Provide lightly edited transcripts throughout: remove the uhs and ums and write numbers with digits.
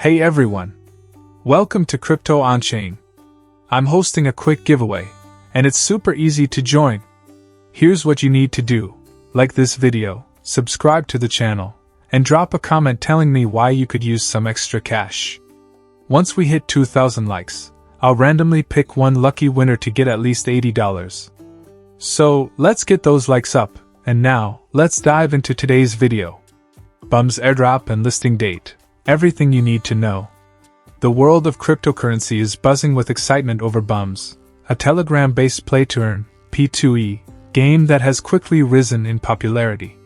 Hey everyone! Welcome to Crypto On-Chain. I'm hosting a quick giveaway, and it's super easy to join. Here's what you need to do. Like this video, subscribe to the channel, and drop a comment telling me why you could use some extra cash. Once we hit 2,000 likes, I'll randomly pick one lucky winner to get at least $80. So, let's get those likes up, and now, let's dive into today's video. BUMS Airdrop and listing date. Everything you need to know. The world of cryptocurrency is buzzing with excitement over BUMS, a Telegram-based play-to-earn (P2E) game that has quickly risen in popularity.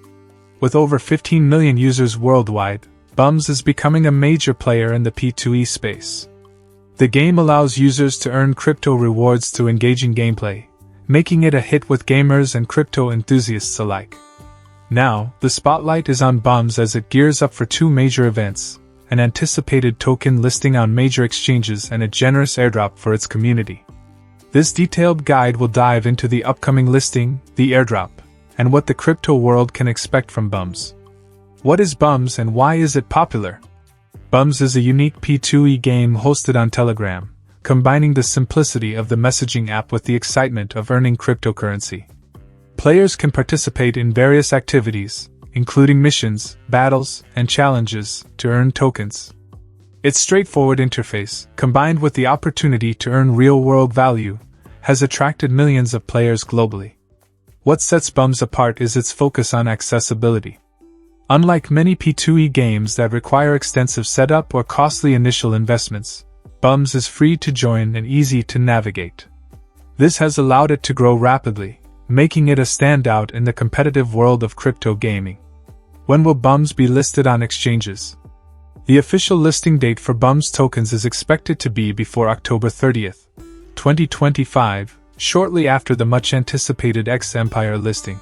With over 15 million users worldwide, BUMS is becoming a major player in the P2E space. The game allows users to earn crypto rewards through engaging gameplay, making it a hit with gamers and crypto enthusiasts alike. Now, the spotlight is on BUMS as it gears up for two major events: an anticipated token listing on major exchanges and a generous airdrop for its community. This detailed guide will dive into the upcoming listing, the airdrop, and what the crypto world can expect from BUMS. What is BUMS and why is it popular? BUMS is a unique P2E game hosted on Telegram, combining the simplicity of the messaging app with the excitement of earning cryptocurrency. Players can participate in various activities, including missions, battles, and challenges, to earn tokens. Its straightforward interface, combined with the opportunity to earn real-world value, has attracted millions of players globally. What sets BUMS apart is its focus on accessibility. Unlike many P2E games that require extensive setup or costly initial investments, BUMS is free to join and easy to navigate. This has allowed it to grow rapidly, making it a standout in the competitive world of crypto gaming. When will BUMS be listed on exchanges? The official listing date for BUMS tokens is expected to be before October 30th, 2025, shortly after the much-anticipated X Empire listing.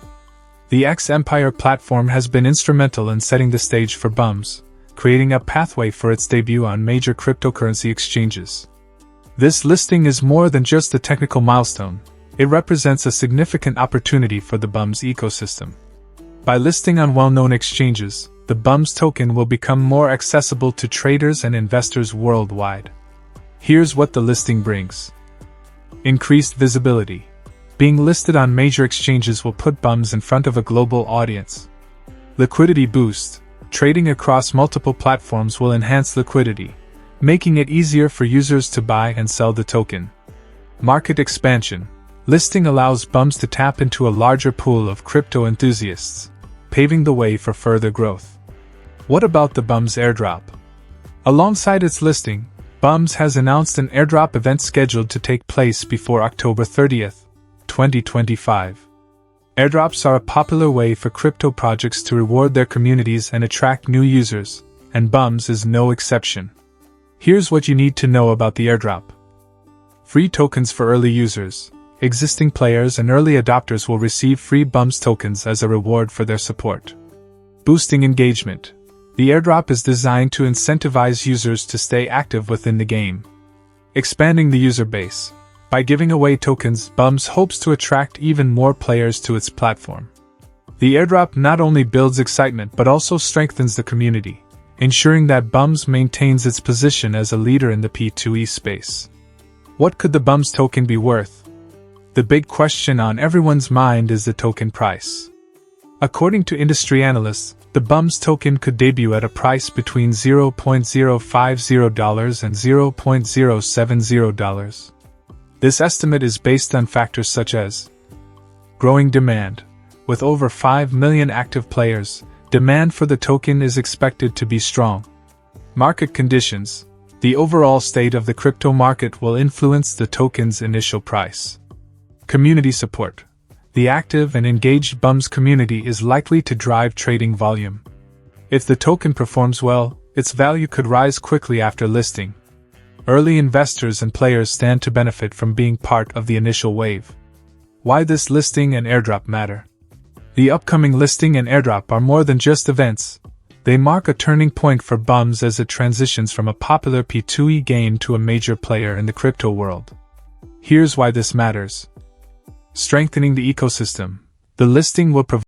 The X Empire platform has been instrumental in setting the stage for BUMS, creating a pathway for its debut on major cryptocurrency exchanges. This listing is more than just a technical milestone. It represents a significant opportunity for the BUMS ecosystem. By listing on well-known exchanges, the BUMS token will become more accessible to traders and investors worldwide. Here's what the listing brings. Increased visibility. Being listed on major exchanges will put BUMS in front of a global audience. Liquidity boost. Trading across multiple platforms will enhance liquidity, making it easier for users to buy and sell the token. Market expansion. Listing allows BUMS to tap into a larger pool of crypto enthusiasts, paving the way for further growth. What about the BUMS airdrop? Alongside its listing, BUMS has announced an airdrop event scheduled to take place before October 30th, 2025. Airdrops are a popular way for crypto projects to reward their communities and attract new users, and BUMS is no exception. Here's what you need to know about the airdrop. Free tokens for early users. Existing players and early adopters will receive free BUMS tokens as a reward for their support. Boosting engagement. The airdrop is designed to incentivize users to stay active within the game. Expanding the user base. By giving away tokens, BUMS hopes to attract even more players to its platform. The airdrop not only builds excitement but also strengthens the community, ensuring that BUMS maintains its position as a leader in the P2E space. What could the BUMS token be worth? The big question on everyone's mind is the token price. According to industry analysts, the BUMS token could debut at a price between $0.050 and $0.070. This estimate is based on factors such as growing demand. With over 5 million active players, demand for the token is expected to be strong. Market conditions. The overall state of the crypto market will influence the token's initial price. Community support. The active and engaged BUMS community is likely to drive trading volume. If the token performs well, its value could rise quickly after listing. Early investors and players stand to benefit from being part of the initial wave. Why this listing and airdrop matter? The upcoming listing and airdrop are more than just events. They mark a turning point for BUMS as it transitions from a popular P2E game to a major player in the crypto world. Here's why this matters. Strengthening the ecosystem. The listing will provide